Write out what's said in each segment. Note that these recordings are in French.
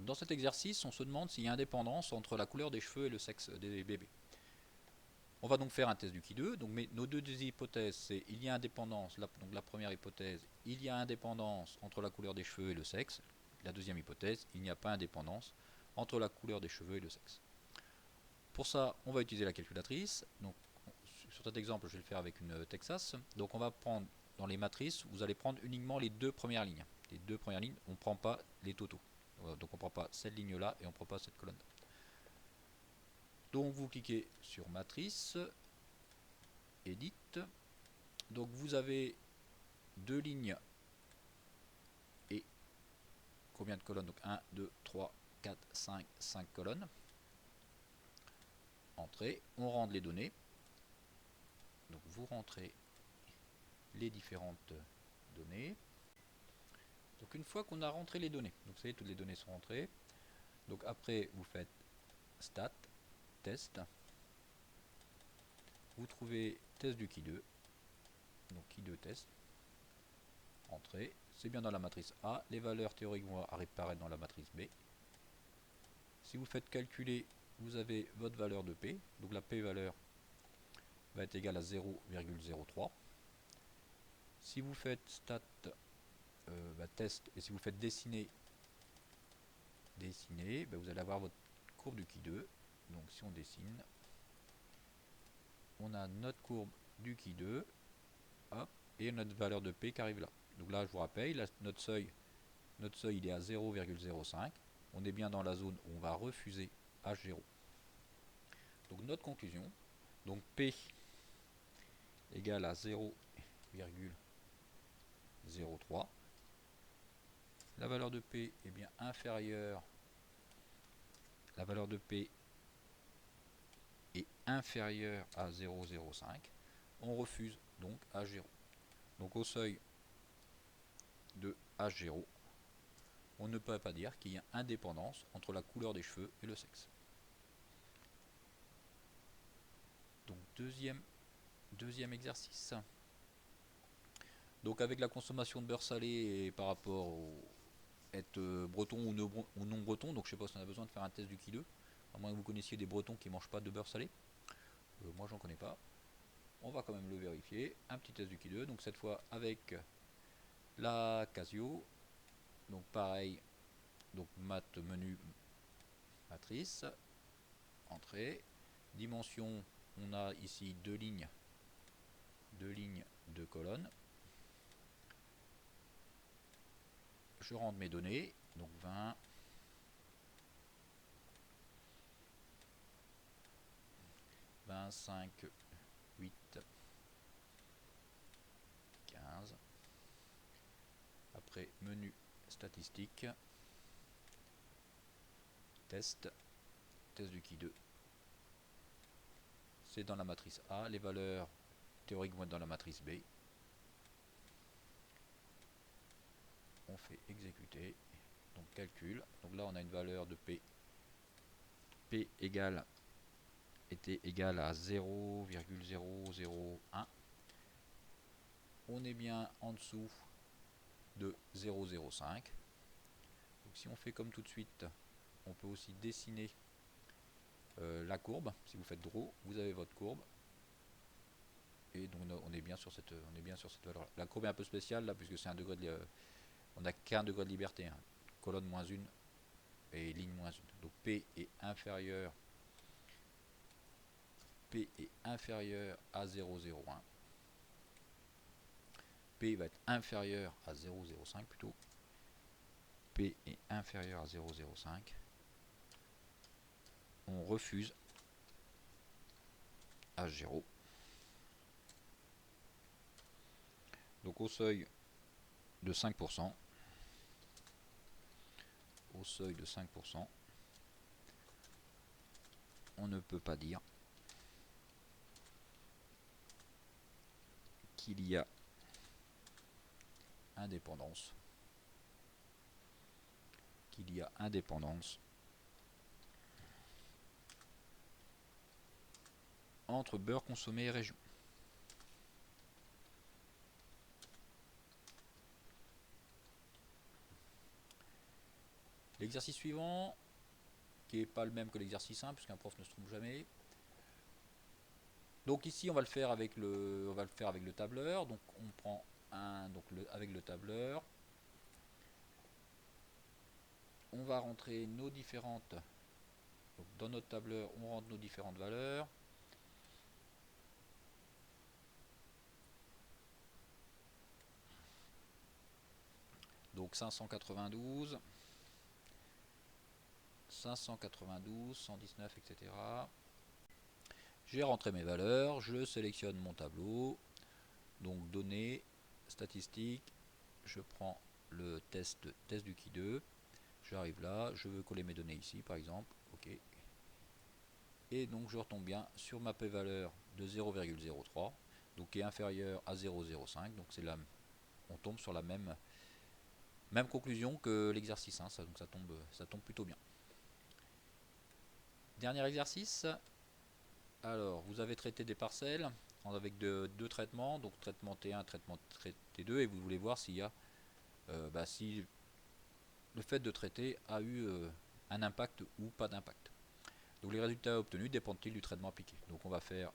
Dans cet exercice, on se demande s'il y a indépendance entre la couleur des cheveux et le sexe des bébés. On va donc faire un test du Ki2. Donc, nos deux hypothèses, c'est il y a indépendance. Donc la première hypothèse, il y a indépendance entre la couleur des cheveux et le sexe. La deuxième hypothèse, il n'y a pas indépendance entre la couleur des cheveux et le sexe. Pour ça, on va utiliser la calculatrice. Donc, sur cet exemple, je vais le faire avec une Texas. Donc, on va prendre dans les matrices, vous allez prendre uniquement les deux premières lignes. Les deux premières lignes, on ne prend pas les totaux. Donc, on ne prend pas cette ligne-là et on ne prend pas cette colonne. Donc, vous cliquez sur matrice, edit. Donc, vous avez deux lignes et combien de colonnes? Donc, 1, 2, 3, 4, 5 colonnes. Entrée, on rentre les données. Donc, vous rentrez les différentes données. Donc une fois qu'on a rentré les données, donc vous savez, toutes les données sont rentrées. Donc après, vous faites stat, test. Vous trouvez test du Ki2. Donc Ki2 test. Entrée. C'est bien dans la matrice A. Les valeurs théoriques vont apparaître dans la matrice B. Si vous faites calculer, vous avez votre valeur de P. Donc la P valeur va être égale à 0,03. Si vous faites stat test et si vous faites dessiner, vous allez avoir votre courbe du Ki2. Donc si on dessine, on a notre courbe du Ki2, hop, et notre valeur de P qui arrive là. Donc là, je vous rappelle, là, notre seuil il est à 0,05. On est bien dans la zone où on va refuser H0. Donc notre conclusion, donc P égale à 0,03. La valeur de P est bien inférieure. La valeur de P est inférieure à 0,05. On refuse donc H0. Donc au seuil de H0, on ne peut pas dire qu'il y a indépendance entre la couleur des cheveux et le sexe. Donc deuxième exercice. Donc avec la consommation de beurre salé et par rapport au être breton ou non breton, donc je sais pas si on a besoin de faire un test du Ki2, à moins que vous connaissiez des bretons qui ne mangent pas de beurre salé. Moi j'en connais pas. On va quand même le vérifier. Un petit test du Ki2, donc cette fois avec la Casio. Donc pareil, donc mat menu matrice, entrée, dimension, on a ici deux lignes, deux colonnes. Je rentre mes données, donc 20, 25, 8, 15. Après menu statistique, test du Ki2. C'est dans la matrice A, les valeurs théoriques vont être dans la matrice B. On fait exécuter, donc calcul. Donc là on a une valeur de P. P était égal à 0,001. On est bien en dessous de 0,05. Donc si on fait comme tout de suite, on peut aussi dessiner la courbe. Si vous faites draw, vous avez votre courbe. Et donc on est bien sur cette valeur. La courbe est un peu spéciale là, puisque c'est un degré de, on n'a qu'un degré de liberté. Hein. Colonne moins 1 et ligne moins 1. Donc P est inférieur à 0,01. P va être inférieur à 0,05 plutôt. P est inférieur à 0,05. On refuse H0. Donc au seuil de 5%, on ne peut pas dire qu'il y a indépendance entre beurre consommé et région. L'exercice suivant, qui n'est pas le même que l'exercice 1, puisqu'un prof ne se trompe jamais. Donc ici on va le faire avec le tableur. Donc on prend avec le tableur. On va rentrer nos différentes. Donc dans notre tableur, on rentre nos différentes valeurs. Donc 592, 119, etc. J'ai rentré mes valeurs, je sélectionne mon tableau, donc données, statistiques, je prends le test du Ki 2, j'arrive là, je veux coller mes données ici par exemple, ok. Et donc je retombe bien sur ma p-valeur de 0,03, donc qui est inférieure à 0,05, donc c'est là, on tombe sur la même conclusion que l'exercice 1, donc ça tombe plutôt bien. Dernier exercice. Alors, vous avez traité des parcelles avec deux traitements, donc traitement T1, traitement T2, et vous voulez voir s'il y a, si le fait de traiter a eu un impact ou pas d'impact. Donc les résultats obtenus dépendent-ils du traitement appliqué. Donc on va faire,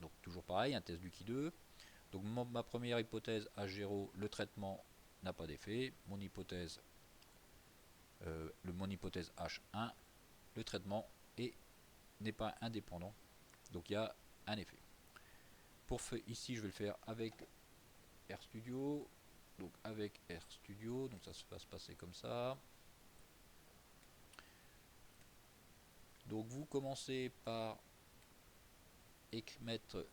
donc toujours pareil, un test du Ki 2. Donc ma première hypothèse H0, le traitement n'a pas d'effet. Mon hypothèse H1, le traitement n'est pas indépendant. Donc il y a un effet. Ici je vais le faire avec RStudio. Donc avec RStudio, donc ça va se passer comme ça. Donc vous commencez par mettre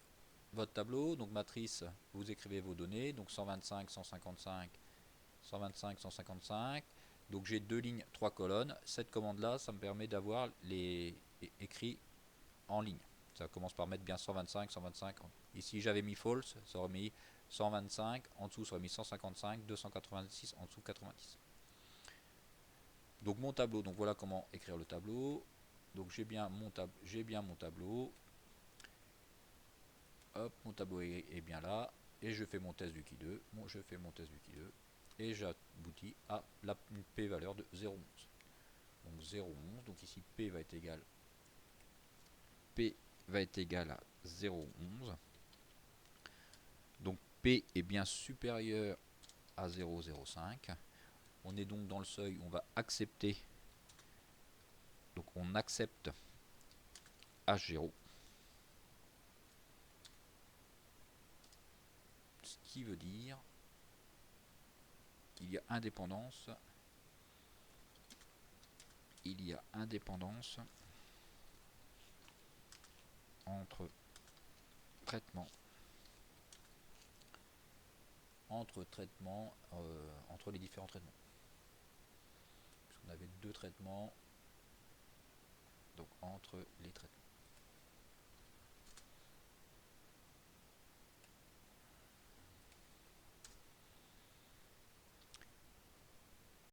votre tableau, donc matrice, vous écrivez vos données, donc 125, 155, 125, 155. Donc j'ai 2 lignes, 3 colonnes. Cette commande là, ça me permet d'avoir les écrits en ligne. Ça commence par mettre bien 125, 125. Ici j'avais mis false, ça aurait mis 125, en dessous ça aurait mis 155, 286, en dessous 90. Donc mon tableau, donc voilà comment écrire le tableau. Donc j'ai bien mon tableau. Hop, mon tableau est bien là. Et je fais mon test du Ki 2. Je fais mon test du Ki 2. Et j'aboutis à la P valeur de 0,11. Donc 0,11. Donc ici P va être égal à 0,11. Donc P est bien supérieur à 0,05. On est donc dans le seuil où on va accepter. Donc on accepte H0. Ce qui veut dire qu'il y a indépendance. Entre traitements, entre les différents traitements. Parce qu'on avait 2 traitements, donc entre les traitements.